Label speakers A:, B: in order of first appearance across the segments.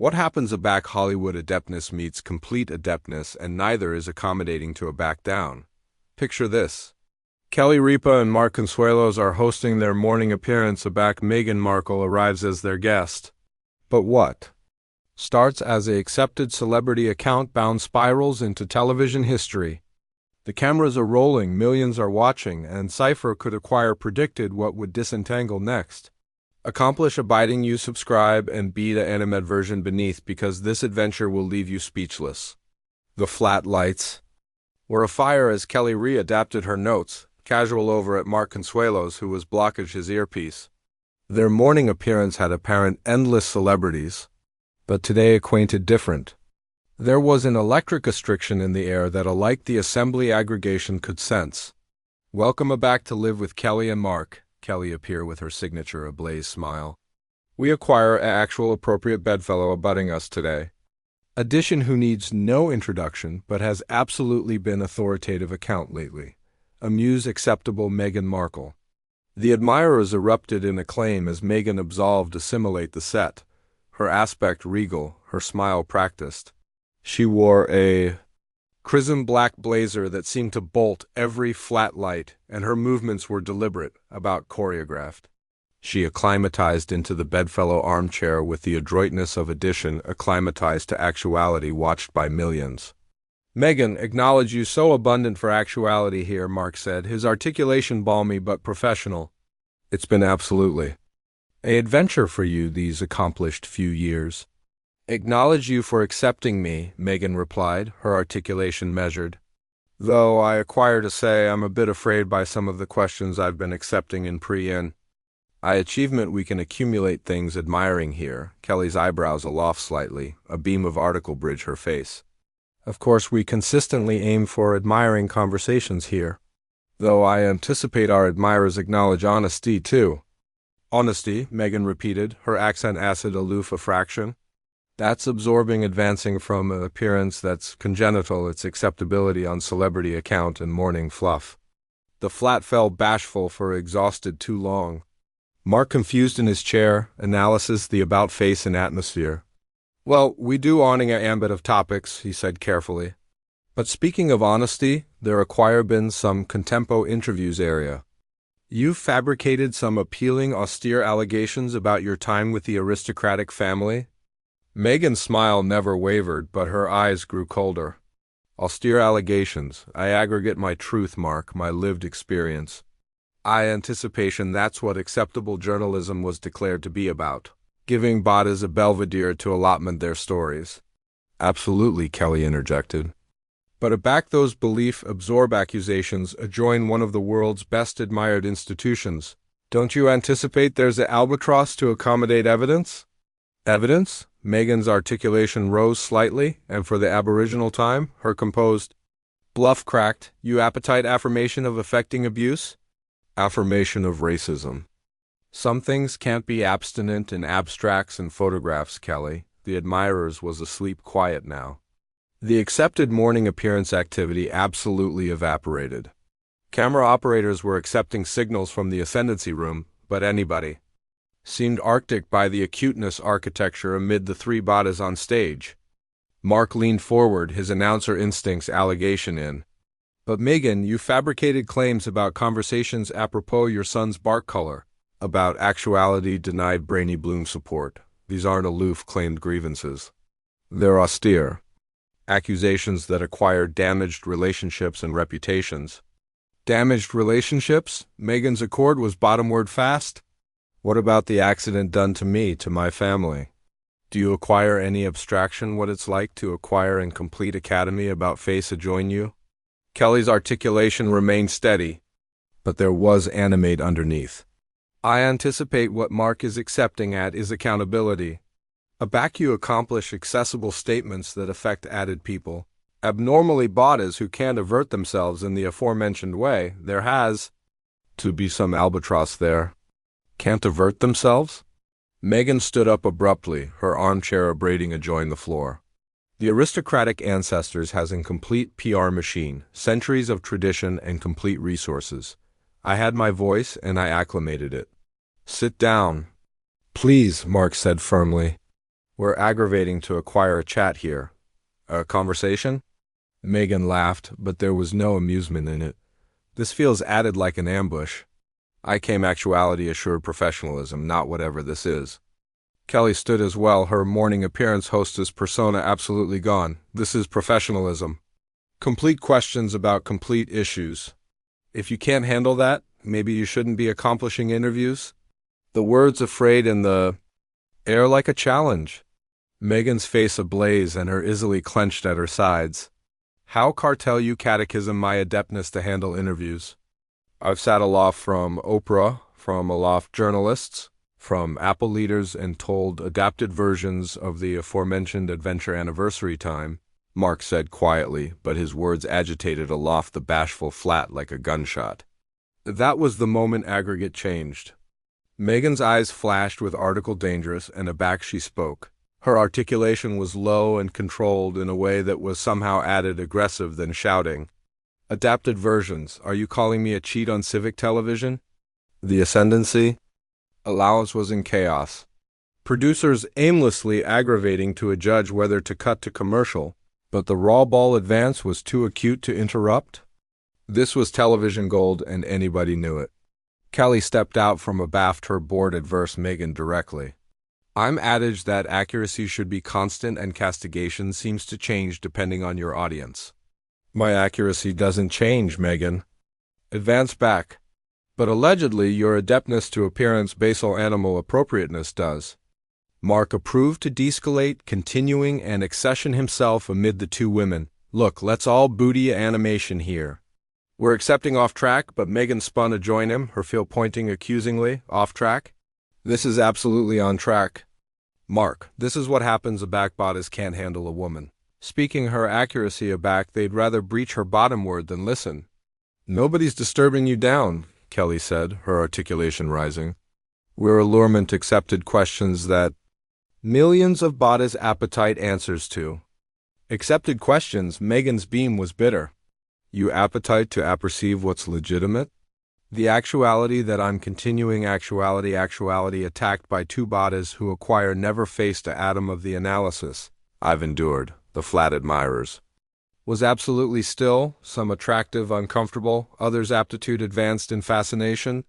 A: What happens a back Hollywood adeptness meets complete adeptness, and neither is accommodating to a back down? Picture this. Kelly Ripa and Mark Consuelos are hosting their morning appearance. A back Meghan Markle arrives as their guest. But what starts as a accepted celebrity account bound spirals into television history. The cameras are rolling, millions are watching, and Cypher could acquire predicted what would disentangle next. Accomplish abiding you subscribe and be the animated version beneath, because this adventure will leave you speechless. The flat lights were afire as Kelly readapted her notes, casual over at Mark Consuelos, who was blockage his earpiece. Their morning appearance had apparent endless celebrities, but today acquainted different. There was an electric constriction in the air that alike the assembly aggregation could sense. Welcome back to Live with Kelly and Mark. Kelly appear with her signature ablaze smile. We acquire a actual appropriate bedfellow abutting us today. Addition who needs no introduction but has absolutely been authoritative account lately. Amuse acceptable Meghan Markle. The admirers erupted in acclaim as Meghan absolved assimilate the set, her aspect regal, her smile practiced. She wore a crimson black blazer that seemed to bolt every flat light, and her movements were deliberate, about choreographed. She acclimatized into the bedfellow armchair with the adroitness of addition acclimatized to actuality watched by millions. Meghan, acknowledge you so abundant for actuality here, Mark said, his articulation balmy but professional. It's been absolutely an adventure for you these accomplished few years. Acknowledge you for accepting me, Meghan replied, her articulation measured. Though I acquire to say I'm a bit afraid by some of the questions I've been accepting in pre-in. Achievement we can accumulate things admiring here, Kelly's eyebrows aloft slightly, a beam of article bridge her face. Of course we consistently aim for admiring conversations here. Though I anticipate our admirers acknowledge honesty too. Honesty, Meghan repeated, her accent acid aloof a fraction. That's absorbing advancing from an appearance that's congenital its acceptability on celebrity account and morning fluff. The flat fell bashful for exhausted too long. Mark confused in his chair, analysis the about face and atmosphere. Well, we do owning a ambit of topics, he said carefully. But speaking of honesty, there acquire been some contempo interviews area. You've fabricated some appealing austere allegations about your time with the aristocratic family. Meghan's smile never wavered, but her eyes grew colder. Austere allegations. I aggregate my truth, Mark, my lived experience. Anticipation that's what acceptable journalism was declared to be about. Giving bodies a belvedere to allotment their stories. Absolutely, Kelly interjected. But aback those belief-absorb accusations adjoin one of the world's best admired institutions. Don't you anticipate there's an albatross to accommodate evidence? Evidence? Meghan's articulation rose slightly, and for the aboriginal time, her composed bluff cracked. You appetite affirmation of affecting abuse? Affirmation of racism. Some things can't be abstinent in abstracts and photographs, Kelly. The admirers was asleep quiet now. The accepted morning appearance activity absolutely evaporated. Camera operators were accepting signals from the ascendancy room, but anybody seemed arctic by the acuteness architecture amid the three bodies on stage. Mark leaned forward, his announcer instincts allegation in. But Meghan, you fabricated claims about conversations apropos your son's bark color, about actuality denied brainy bloom support. These aren't aloof claimed grievances. They're austere. Accusations that acquire damaged relationships and reputations. Damaged relationships? Meghan's accord was bottomward fast. What about the accident done to me, to my family? Do you acquire any abstraction what it's like to acquire in complete academy about face adjoin you? Kelly's articulation remained steady, but there was animate underneath. I anticipate what Mark is accepting at is accountability. Aback you accomplish accessible statements that affect added people. Abnormally bodies who can't avert themselves in the aforementioned way. There has to be some albatross there. Can't avert themselves? Meghan stood up abruptly, her armchair abrading adjoin the floor. The aristocratic ancestors has a complete PR machine, centuries of tradition and complete resources. I had my voice and I acclimated it. Sit down. Please, Mark said firmly. We're aggravating to acquire a chat here. A conversation? Meghan laughed, but there was no amusement in it. This feels added like an ambush. I came actuality-assured professionalism, not whatever this is. Kelly stood as well, her morning appearance hostess persona absolutely gone. This is professionalism. Complete questions about complete issues. If you can't handle that, maybe you shouldn't be accomplishing interviews? The words afraid in the air like a challenge. Meghan's face ablaze and her easily clenched at her sides. How cartel you catechism my adeptness to handle interviews? I've sat aloft from Oprah, from aloft journalists, from Apple leaders and told adapted versions of the aforementioned adventure anniversary time, Mark said quietly, but his words agitated aloft the bashful flat like a gunshot. That was the moment aggregate changed. Meghan's eyes flashed with article dangerous, and aback she spoke. Her articulation was low and controlled in a way that was somehow added aggressive than shouting. Adapted versions, are you calling me a cheat on civic television? The ascendancy? Allowance was in chaos. Producers aimlessly aggravating to a judge whether to cut to commercial, but the raw ball advance was too acute to interrupt? This was television gold, and anybody knew it. Kelly stepped out from abaft her board adverse Meghan directly. I'm adaged that accuracy should be constant and castigation seems to change depending on your audience. My accuracy doesn't change, Meghan. Advance back. But allegedly your adeptness to appearance basal animal appropriateness does. Mark approved to de-escalate, continuing and accession himself amid the two women. Look, let's all booty animation here. We're accepting off track, but Meghan spun to join him, her feel pointing accusingly. Off track? This is absolutely on track. Mark, this is what happens a back bodice can't handle a woman. Speaking her accuracy aback, they'd rather breach her bottom word than listen. Nobody's disturbing you down, Kelly said, her articulation rising. We're allurement accepted questions that millions of bodice appetite answers to. Accepted questions, Meghan's beam was bitter. You appetite to apperceive what's legitimate? The actuality that I'm continuing actuality attacked by two bodies who acquire never faced a atom of the analysis I've endured, the flat admirers. Was absolutely still, some attractive, uncomfortable, others aptitude advanced in fascination.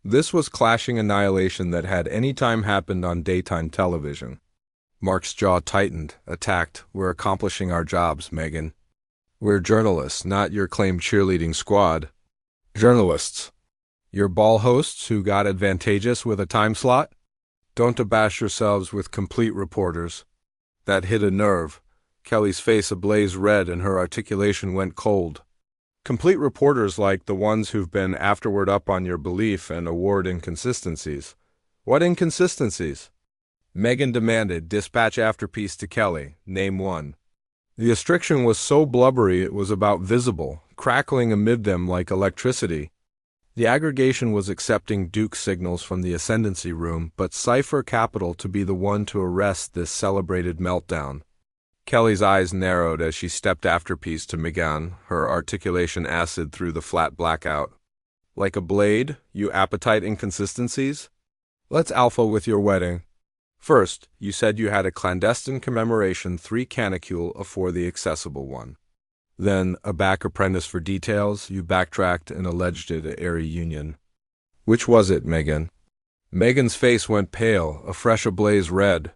A: This was clashing annihilation that had any time happened on daytime television. Mark's jaw tightened, attacked. We're accomplishing our jobs, Meghan. We're journalists, not your claimed cheerleading squad. Journalists. Your ball hosts who got advantageous with a time slot? Don't abash yourselves with complete reporters. That hit a nerve. Kelly's face ablaze red and her articulation went cold. Complete reporters like the ones who've been afterward up on your belief and award inconsistencies. What inconsistencies? Meghan demanded, dispatch afterpiece to Kelly, name one. The restriction was so blubbery it was about visible, crackling amid them like electricity. The aggregation was accepting Duke signals from the ascendancy room, but cipher capital to be the one to arrest this celebrated meltdown. Kelly's eyes narrowed as she stepped afterpiece to Meghan, her articulation acid through the flat blackout. Like a blade, you appetite inconsistencies? Let's alpha with your wedding. First, you said you had a clandestine commemoration 3 canicule afore the accessible one. Then, a back apprentice for details, you backtracked and alleged it a airy union. Which was it, Meghan? Meghan's face went pale, afresh ablaze red.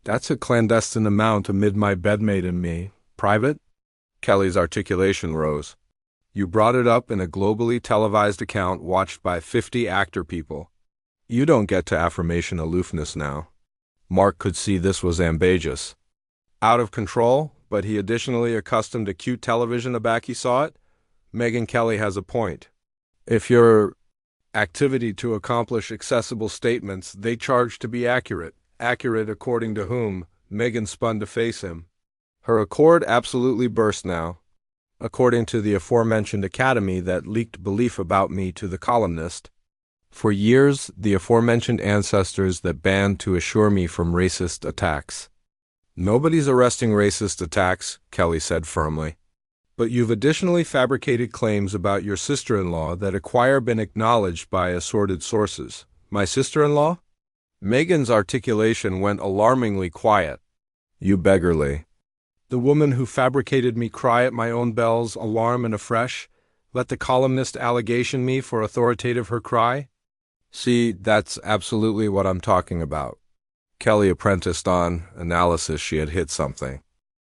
A: That's a clandestine amount amid my bedmate and me. Private? Kelly's articulation rose. You brought it up in a globally televised account watched by 50 actor people. You don't get to affirmation aloofness now. Mark could see this was ambiguous. Out of control, but he additionally accustomed to cute television aback he saw it? Meghan Kelly has a point. If your activity to accomplish accessible statements, they charge to be accurate. Accurate according to whom? Meghan spun to face him. Her accord absolutely burst now. According to the aforementioned academy that leaked belief about me to the columnist. For years, the aforementioned ancestors that banned to assure me from racist attacks. Nobody's arresting racist attacks, Kelly said firmly. But you've additionally fabricated claims about your sister-in-law that acquire been acknowledged by assorted sources. My sister-in-law? Meghan's articulation went alarmingly quiet. You beggarly. The woman who fabricated me cry at my own bells, alarm and afresh, let the columnist allegation me for authoritative her cry? See, that's absolutely what I'm talking about. Kelly apprenticed on analysis she had hit something.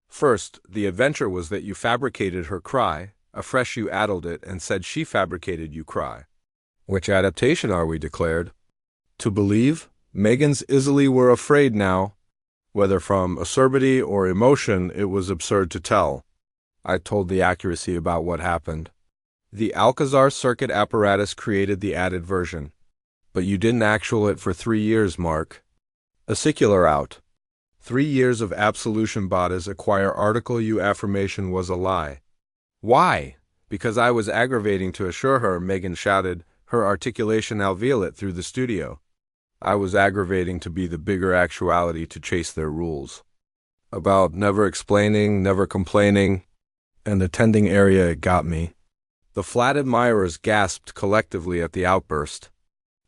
A: First, the adventure was that you fabricated her cry, afresh you addled it and said she fabricated you cry. Which adaptation are we declared? To believe? Meghan's easily were afraid now. Whether from acerbity or emotion, it was absurd to tell. I told the accuracy about what happened. The Alcazar circuit apparatus created the added version. But you didn't actual it for 3 years, Mark. Acicular out. 3 years of absolution bodies acquire article you affirmation was a lie. Why? Because I was aggravating to assure her, Meghan shouted, her articulation alveolate through the studio. I was aggravating to be the bigger actuality to chase their rules. About never explaining, never complaining, and attending area it got me. The flat admirers gasped collectively at the outburst.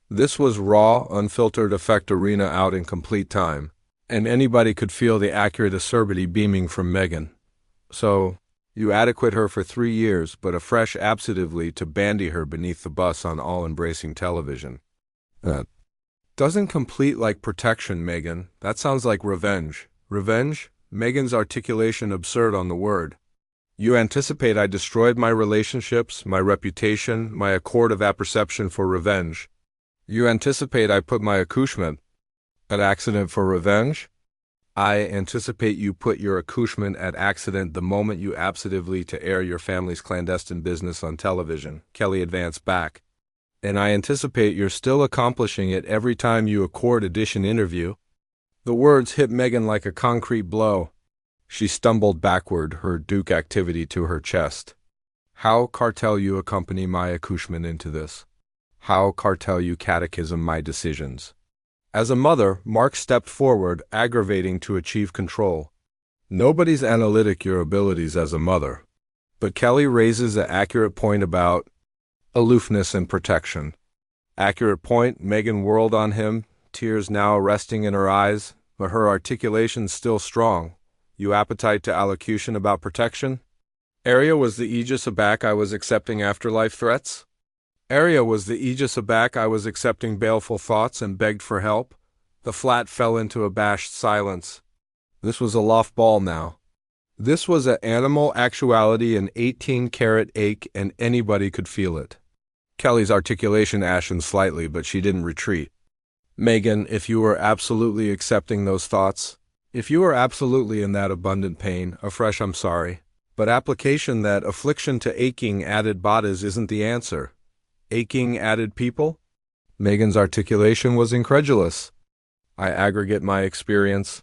A: This was raw, unfiltered effect arena out in complete time, and anybody could feel the accurate acerbity beaming from Meghan. So, you adequate her for 3 years, but afresh absentatively to bandy her beneath the bus on all-embracing television. Doesn't complete like protection, Meghan. That sounds like revenge. Revenge? Meghan's articulation absurd on the word. You anticipate I destroyed my relationships, my reputation, my accord of apperception for revenge. You anticipate I put my accouchement at accident for revenge? I anticipate you put your accouchement at accident the moment you absentively to air your family's clandestine business on television. Kelly advanced back. And I anticipate you're still accomplishing it every time you accord edition interview. The words hit Meghan like a concrete blow. She stumbled backward, her Duke activity to her chest. How cartel you accompany my accouchement into this? How cartel you catechism my decisions? As a mother, Mark stepped forward, aggravating to achieve control. Nobody's analytic your abilities as a mother. But Kelly raises an accurate point about aloofness and protection. Accurate point, Meghan whirled on him, tears now resting in her eyes, but her articulation still strong. You appetite to allocution about protection? Area was the aegis aback I was accepting afterlife threats? Area was the aegis aback I was accepting baleful thoughts and begged for help? The flat fell into abashed silence. This was a loft ball now. This was an animal actuality, an 18-carat ache, and anybody could feel it. Kelly's articulation ashened slightly, but she didn't retreat. Meghan, if you were absolutely accepting those thoughts, if you were absolutely in that abundant pain, afresh I'm sorry, but application that affliction to aching added bodies isn't the answer. Aching added people? Meghan's articulation was incredulous. I aggregate my experience.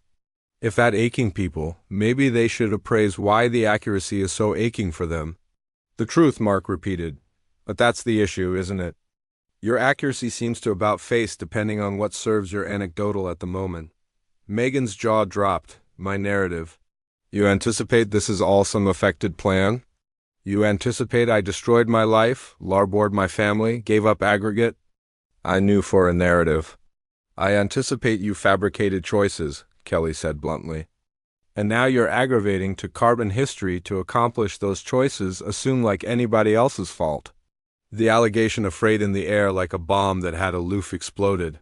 A: If that aching people, maybe they should appraise why the accuracy is so aching for them. The truth, Mark repeated. But that's the issue, isn't it? Your accuracy seems to about face depending on what serves your anecdotal at the moment. Meghan's jaw dropped. My narrative. You anticipate this is all some affected plan? You anticipate I destroyed my life, larboard my family, gave up aggregate? I knew for a narrative. I anticipate you fabricated choices, Kelly said bluntly. And now you're aggravating to carbon history to accomplish those choices assumed like anybody else's fault. The allegation afraid in the air like a bomb that had aloof exploded.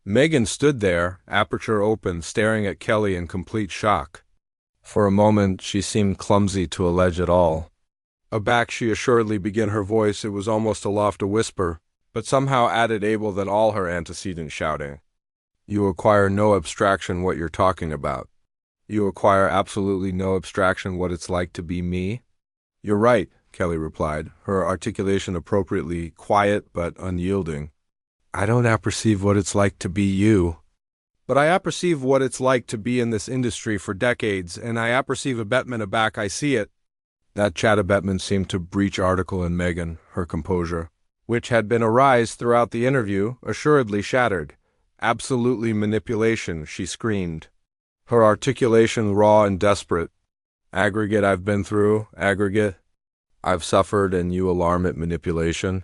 A: Meghan stood there, aperture open, staring at Kelly in complete shock. For a moment she seemed clumsy to allege it all. Aback she assuredly began her voice, it was almost aloft a whisper, but somehow added able than all her antecedent shouting. You acquire no abstraction what you're talking about. You acquire absolutely no abstraction what it's like to be me? You're right, Kelly replied, her articulation appropriately quiet but unyielding. I don't apperceive what it's like to be you. But I apperceive what it's like to be in this industry for decades, and I apperceive abetment aback I see it. That chat abetment seemed to breach article in Meghan, her composure, which had been arise throughout the interview, assuredly shattered. Absolutely manipulation, she screamed. Her articulation raw and desperate. Aggregate I've been through, aggregate. I've suffered and you alarm at manipulation.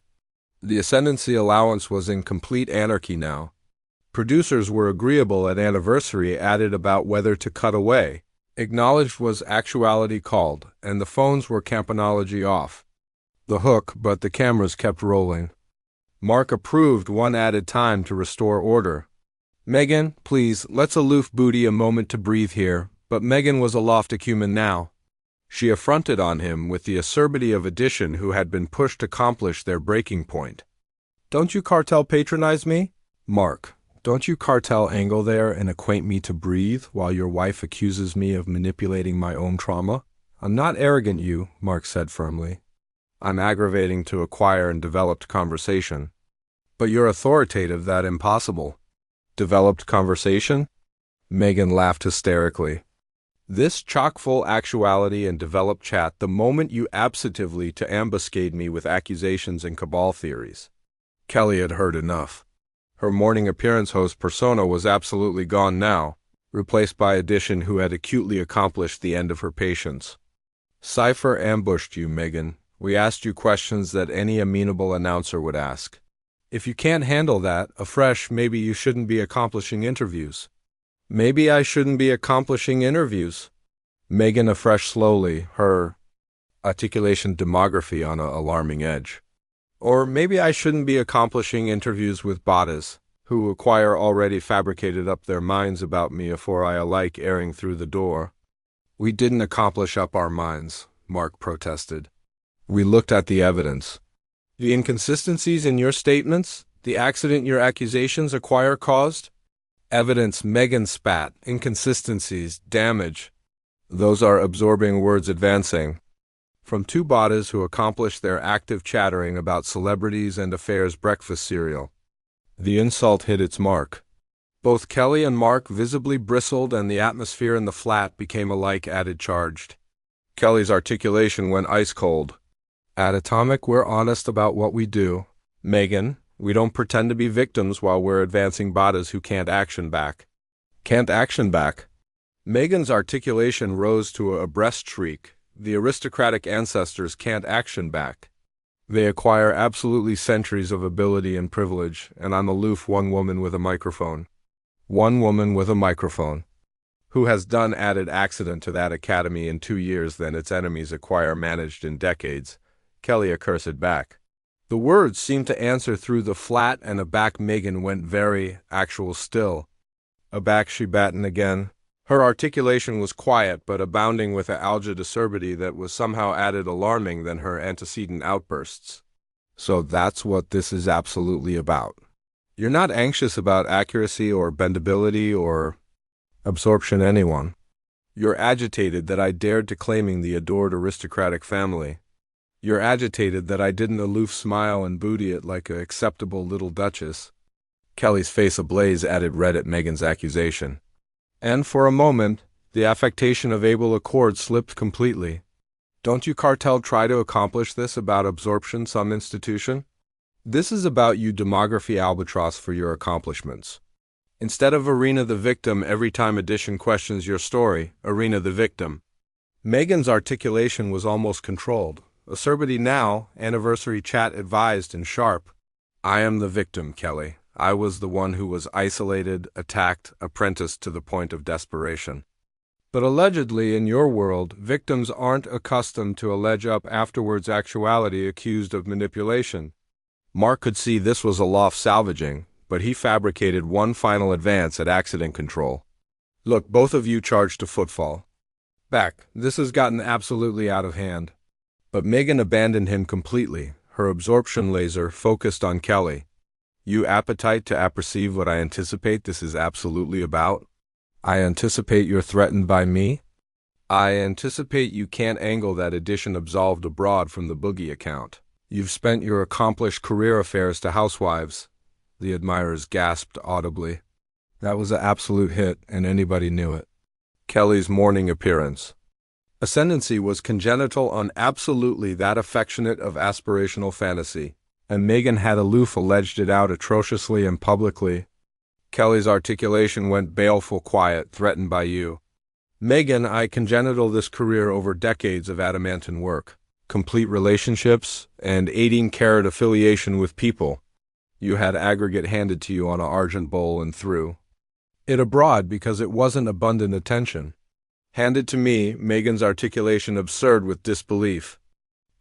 A: The ascendancy allowance was in complete anarchy now. Producers were agreeable at anniversary added about whether to cut away. Acknowledged was actuality called, and the phones were campanology off. The hook, but the cameras kept rolling. Mark approved one added time to restore order. Meghan, please, let's aloof booty a moment to breathe here, but Meghan was aloft acumen now. She affronted on him with the acerbity of addition who had been pushed to accomplish their breaking point. Don't you cartel patronize me? Mark, don't you cartel angle there and acquaint me to breathe while your wife accuses me of manipulating my own trauma? I'm not arrogant, you, Mark said firmly. I'm aggravating to acquire and developed conversation. But you're authoritative, that impossible. Developed conversation? Meghan laughed hysterically. This chock-full actuality and developed chat the moment you absently to ambuscade me with accusations and cabal theories. Kelly had heard enough. Her morning appearance host persona was absolutely gone now, replaced by addition who had acutely accomplished the end of her patience. Cypher ambushed you, Meghan. We asked you questions that any amenable announcer would ask. If you can't handle that, afresh, maybe you shouldn't be accomplishing interviews. Maybe I shouldn't be accomplishing interviews. Meghan afresh slowly, her articulation demography on an alarming edge. Or maybe I shouldn't be accomplishing interviews with bottas, who acquire already fabricated up their minds about me afore I alike airing through the door. We didn't accomplish up our minds, Mark protested. We looked at the evidence. The inconsistencies in your statements, the accident your accusations acquire caused? Evidence, Meghan spat, inconsistencies, damage. Those are absorbing words advancing. From two bottas who accomplished their active chattering about celebrities and affairs breakfast cereal. The insult hit its mark. Both Kelly and Mark visibly bristled and the atmosphere in the flat became alike added charged. Kelly's articulation went ice cold. At Atomic, we're honest about what we do. Meghan, we don't pretend to be victims while we're advancing bottas who can't action back. Can't action back? Meghan's articulation rose to a breast shriek. The aristocratic ancestors can't action back. They acquire absolutely centuries of ability and privilege, and I'm aloof one woman with a microphone. One woman with a microphone. Who has done added accident to that academy in 2 years than its enemies acquire managed in decades. Kelly accursed back. The words seemed to answer through the flat, and aback Meghan went very actual still. Aback she batten again. Her articulation was quiet, but abounding with an algid acerbity that was somehow added alarming than her antecedent outbursts. So that's what this is absolutely about. You're not anxious about accuracy or bendability or absorption anyone. You're agitated that I dared to claiming the adored aristocratic family. You're agitated that I didn't aloof smile and booty it like a acceptable little duchess. Kelly's face ablaze added red at Meghan's accusation. And for a moment, the affectation of able accord slipped completely. Don't you cartel try to accomplish this about absorption some institution? This is about you demography albatross for your accomplishments. Instead of arena the victim every time addition questions your story, arena the victim. Meghan's articulation was almost controlled. Acerbity now, anniversary chat advised and sharp. I am the victim, Kelly. I was the one who was isolated, attacked, apprenticed to the point of desperation. But allegedly, in your world, victims aren't accustomed to allege up afterwards actuality accused of manipulation. Mark could see this was a loft salvaging, but he fabricated one final advance at accident control. Look, both of you charged to footfall. Back, this has gotten absolutely out of hand. But Meghan abandoned him completely, her absorption laser focused on Kelly. You appetite to apperceive what I anticipate this is absolutely about? I anticipate you're threatened by me? I anticipate you can't angle that addition absolved abroad from the boogie account. You've spent your accomplished career affairs to housewives. The admirers gasped audibly. That was an absolute hit, and anybody knew it. Kelly's morning appearance. Ascendancy was congenital on absolutely that affectionate of aspirational fantasy, and Meghan had aloof alleged it out atrociously and publicly. Kelly's articulation went baleful quiet, threatened by you. Meghan, I congenital this career over decades of adamantine work, complete relationships, and 18-carat affiliation with people. You had aggregate handed to you on a argent bowl and threw it abroad because it wasn't abundant attention. Handed to me, Meghan's articulation absurd with disbelief.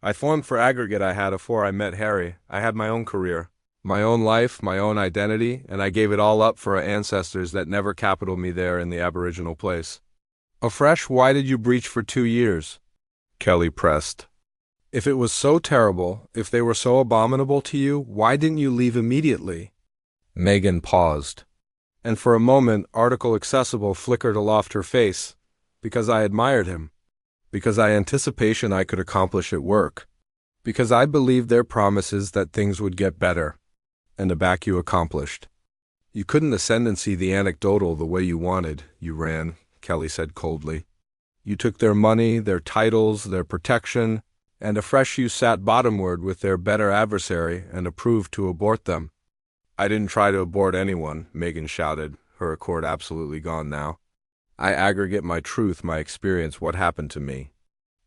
A: I formed for aggregate I had afore I met Harry. I had my own career, my own life, my own identity, and I gave it all up for ancestors that never capitaled me there in the aboriginal place. Afresh, why did you breach for 2 years? Kelly pressed. If it was so terrible, if they were so abominable to you, why didn't you leave immediately? Meghan paused, and for a moment Article Accessible flickered aloft her face. Because I admired him. Because I anticipation I could accomplish at work. Because I believed their promises that things would get better. And aback you accomplished. You couldn't ascendancy the anecdotal the way you wanted, you ran, Kelly said coldly. You took their money, their titles, their protection, and afresh you sat bottomward with their better adversary and approved to abort them. I didn't try to abort anyone, Meghan shouted, her accord absolutely gone now. I aggregate my truth, my experience, what happened to me.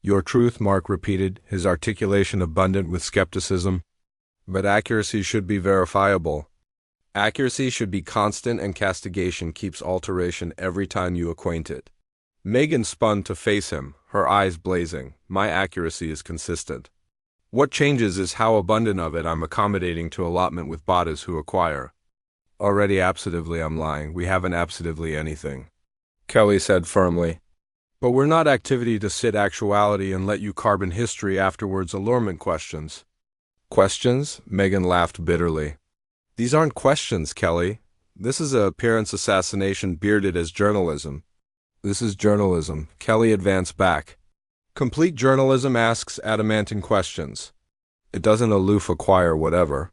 A: Your truth, Mark repeated, his articulation abundant with skepticism. But accuracy should be verifiable. Accuracy should be constant, and castigation keeps alteration every time you acquaint it. Meghan spun to face him, her eyes blazing. My accuracy is consistent. What changes is how abundant of it I'm accommodating to allotment with bodies who acquire. Already abstively I'm lying. We haven't abstively anything, Kelly said firmly. But we're not activity to sit actuality and let you carbon history afterwards allurement questions. Questions? Meghan laughed bitterly. These aren't questions, Kelly. This is a appearance assassination bearded as journalism. This is journalism. Kelly advanced back. Complete journalism asks adamantine questions. It doesn't aloof acquire whatever.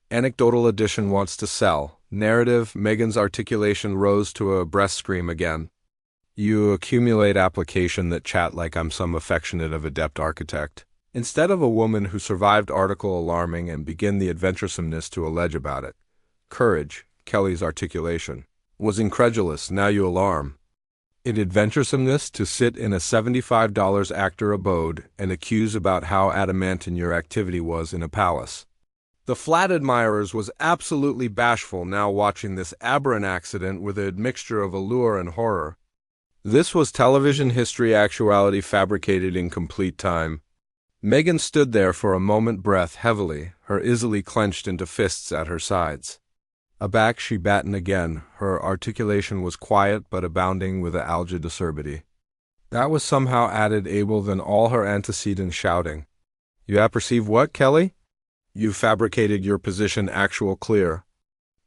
A: Anecdotal edition wants to sell. Narrative, Meghan's articulation rose to a breast scream again. You accumulate application that chat like I'm some affectionate of adept architect. Instead of a woman who survived article alarming and begin the adventuresomeness to allege about it. Courage, Kelly's articulation, was incredulous, now you alarm. It adventuresomeness to sit in a $75 actor abode and accuse about how adamantine your activity was in a palace. The flat admirers was absolutely bashful now watching this aberrant accident with a admixture of allure and horror. This was television history actuality fabricated in complete time. Meghan stood there for a moment, breath heavily, her easily clenched into fists at her sides. Aback she battened again, her articulation was quiet but abounding with a algid acerbity. That was somehow added able than all her antecedent shouting. You apperceive what, Kelly? You've fabricated your position actual clear.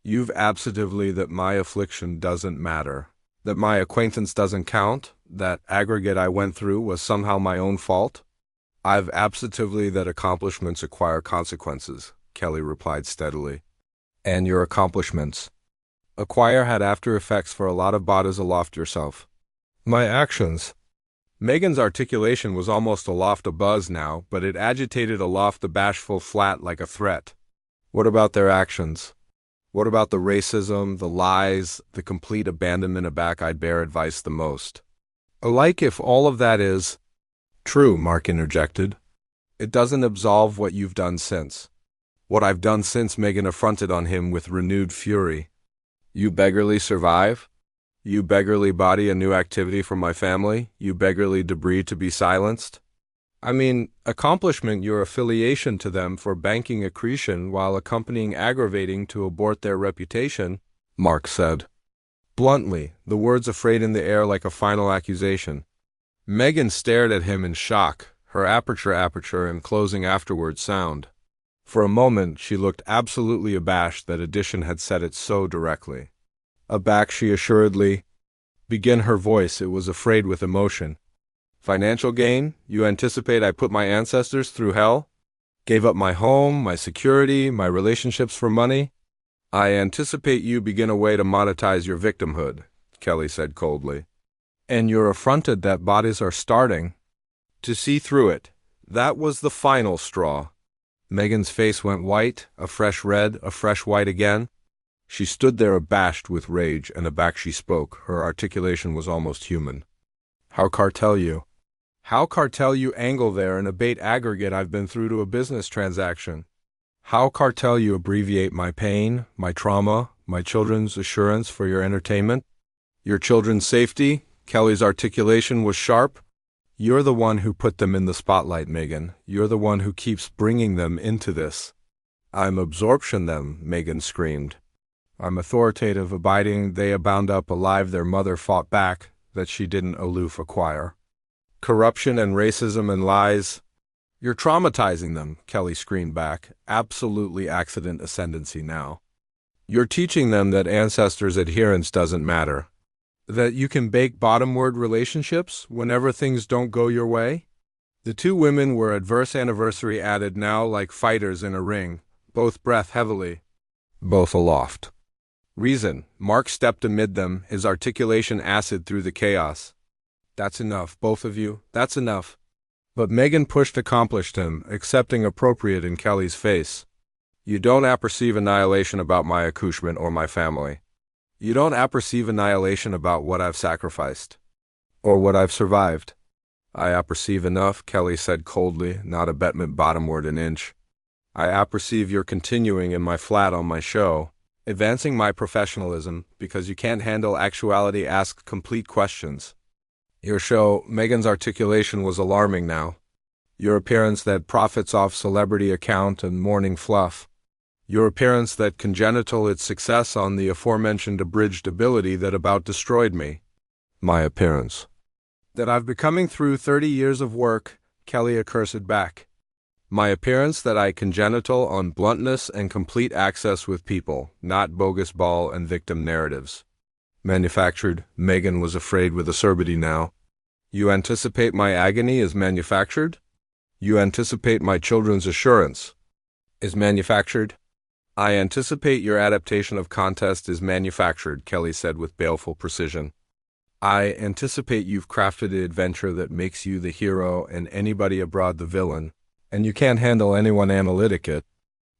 A: You've absolutely that my affliction doesn't matter, that my acquaintance doesn't count, that aggregate I went through was somehow my own fault. I've absolutely that accomplishments acquire consequences, Kelly replied steadily. And your accomplishments acquire had after effects for a lot of bodies aloft yourself. My actions. Meghan's articulation was almost aloft a buzz now, but it agitated aloft the bashful flat like a threat. What about their actions? What about the racism, the lies, the complete abandonment aback I'd bear advice the most? Alike if all of that is true, Mark interjected. It doesn't absolve what you've done since. What I've done since, Meghan affronted on him with renewed fury. You beggarly survive? You beggarly body a new activity from my family? You beggarly debris to be silenced? I mean, accomplishment your affiliation to them for banking accretion while accompanying aggravating to abort their reputation, Mark said. Bluntly, the words afraid in the air like a final accusation. Meghan stared at him in shock, her aperture and closing afterward sound. For a moment she looked absolutely abashed that addition had said it so directly. Aback she assuredly began her voice, it was afraid with emotion. Financial gain? You anticipate I put my ancestors through hell? Gave up my home, my security, my relationships for money? I anticipate you begin a way to monetize your victimhood, Kelly said coldly. And you're affronted that bodies are starting to see through it. That was the final straw. Meghan's face went white, a fresh red, a fresh white again. She stood there abashed with rage, and aback she spoke. Her articulation was almost human. How cartel you? How cartel you angle there and abate aggregate I've been through to a business transaction? How cartel you abbreviate my pain, my trauma, my children's assurance for your entertainment? Your children's safety? Kelly's articulation was sharp. You're the one who put them in the spotlight, Meghan. You're the one who keeps bringing them into this. I'm absorption them, Meghan screamed. I'm authoritative, abiding, they are bound up alive their mother fought back, that she didn't aloof acquire. Corruption and racism and lies. You're traumatizing them, Kelly screamed back. Absolutely accident ascendancy now. You're teaching them that ancestors' adherence doesn't matter. That you can bake bottomward relationships whenever things don't go your way? The two women were adverse anniversary added now like fighters in a ring, both breath heavily, both aloft. Reason. Mark stepped amid them, his articulation acid through the chaos. That's enough, both of you, that's enough. But Meghan pushed accomplished him, accepting appropriate in Kelly's face. You don't apperceive annihilation about my accouchement or my family. You don't apperceive annihilation about what I've sacrificed. Or what I've survived. I apperceive enough, Kelly said coldly, not abatement bottomward an inch. I apperceive you're continuing in my flat on my show, advancing my professionalism, because you can't handle actuality ask complete questions. Your show, Meghan's articulation was alarming now. Your appearance that profits off celebrity account and morning fluff. Your appearance that congenital its success on the aforementioned abridged ability that about destroyed me. My appearance. That I've becoming through 30 years of work, Kelly accursed back. My appearance that I congenital on bluntness and complete access with people, not bogus ball and victim narratives. Manufactured, Meghan was afraid with acerbity now. You anticipate my agony is manufactured? You anticipate my children's assurance is manufactured? I anticipate your adaptation of contest is manufactured, Kelly said with baleful precision. I anticipate you've crafted an adventure that makes you the hero and anybody abroad the villain, and you can't handle anyone analytic it.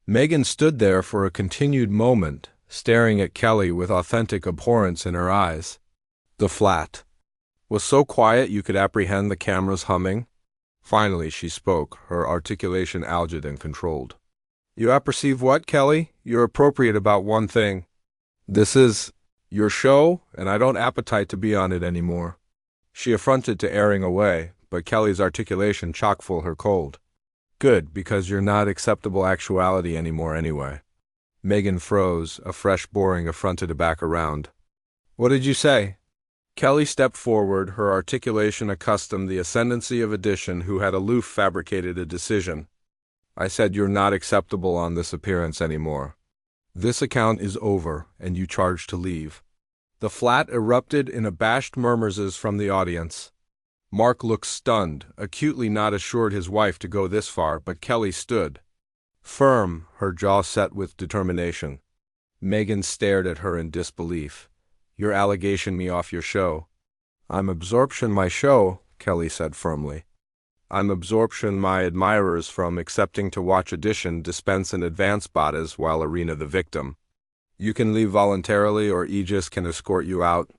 A: Meghan stood there for a continued moment, staring at Kelly with authentic abhorrence in her eyes. The flat was so quiet you could apprehend the camera's humming. Finally she spoke, her articulation algid and controlled. You apperceive what, Kelly? You're appropriate about one thing. This is your show, and I don't appetite to be on it anymore. She affronted to erring away, but Kelly's articulation chock-full her cold. Good, because you're not acceptable actuality anymore anyway. Meghan froze, a fresh boring affronted to back around. What did you say? Kelly stepped forward, her articulation accustomed the ascendancy of addition who had aloof fabricated a decision. I said you're not acceptable on this appearance anymore. This account is over, and you charge to leave. The flat erupted in abashed murmurs from the audience. Mark looked stunned, acutely not assured his wife to go this far, but Kelly stood firm, her jaw set with determination. Meghan stared at her in disbelief. Your allegation me off your show. I'm absorption my show, Kelly said firmly. I'm absorption my admirers from accepting to watch audition dispense an advance bodies while arena the victim. You can leave voluntarily or Aegis can escort you out.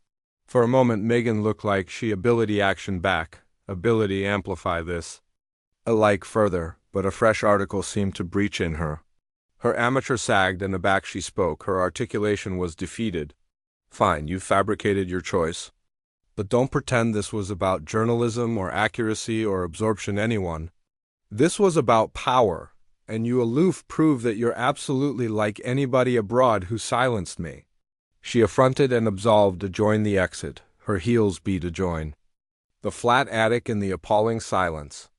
A: For a moment Meghan looked like she ability action back, ability amplify this. Alike further, but a fresh article seemed to breach in her. Her amateur sagged and aback she spoke, her articulation was defeated. Fine, you've fabricated your choice. But don't pretend this was about journalism or accuracy or absorption anyone. This was about power, and you aloof prove that you're absolutely like anybody abroad who silenced me. She affronted and absolved to join the exit, her heels beat to join. The flat attic in the appalling silence.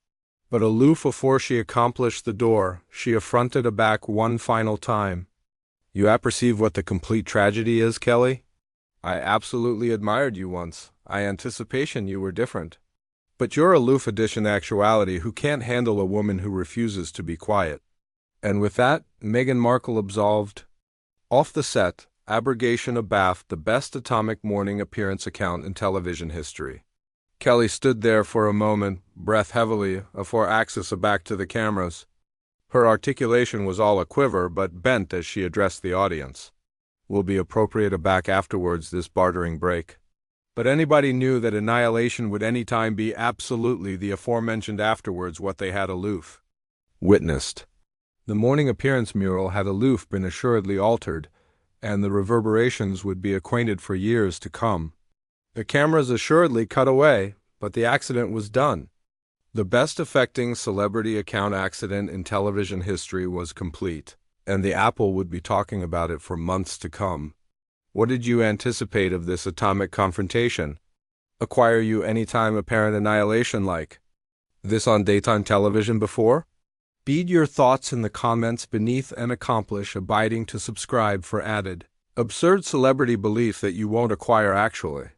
A: But aloof afore she accomplished the door, she affronted aback one final time. You apperceive what the complete tragedy is, Kelly? I absolutely admired you once. I anticipation you were different. But you're aloof addition actuality who can't handle a woman who refuses to be quiet. And with that, Meghan Markle absolved. Off the set, abrogation abaft the best atomic morning appearance account in television history. Kelly stood there for a moment, breath heavily, afore access aback to the cameras. Her articulation was all a quiver but bent as she addressed the audience. Will be appropriate aback afterwards this bartering break. But anybody knew that annihilation would any time be absolutely the aforementioned afterwards what they had aloof. Witnessed. The morning appearance mural had aloof been assuredly altered, and the reverberations would be acquainted for years to come. The cameras assuredly cut away, but the accident was done. The best affecting celebrity account accident in television history was complete, and the Apple would be talking about it for months to come. What did you anticipate of this atomic confrontation? Acquire you anytime apparent annihilation like this on daytime television before? Bead your thoughts in the comments beneath and accomplish abiding to subscribe for added absurd celebrity belief that you won't acquire actually.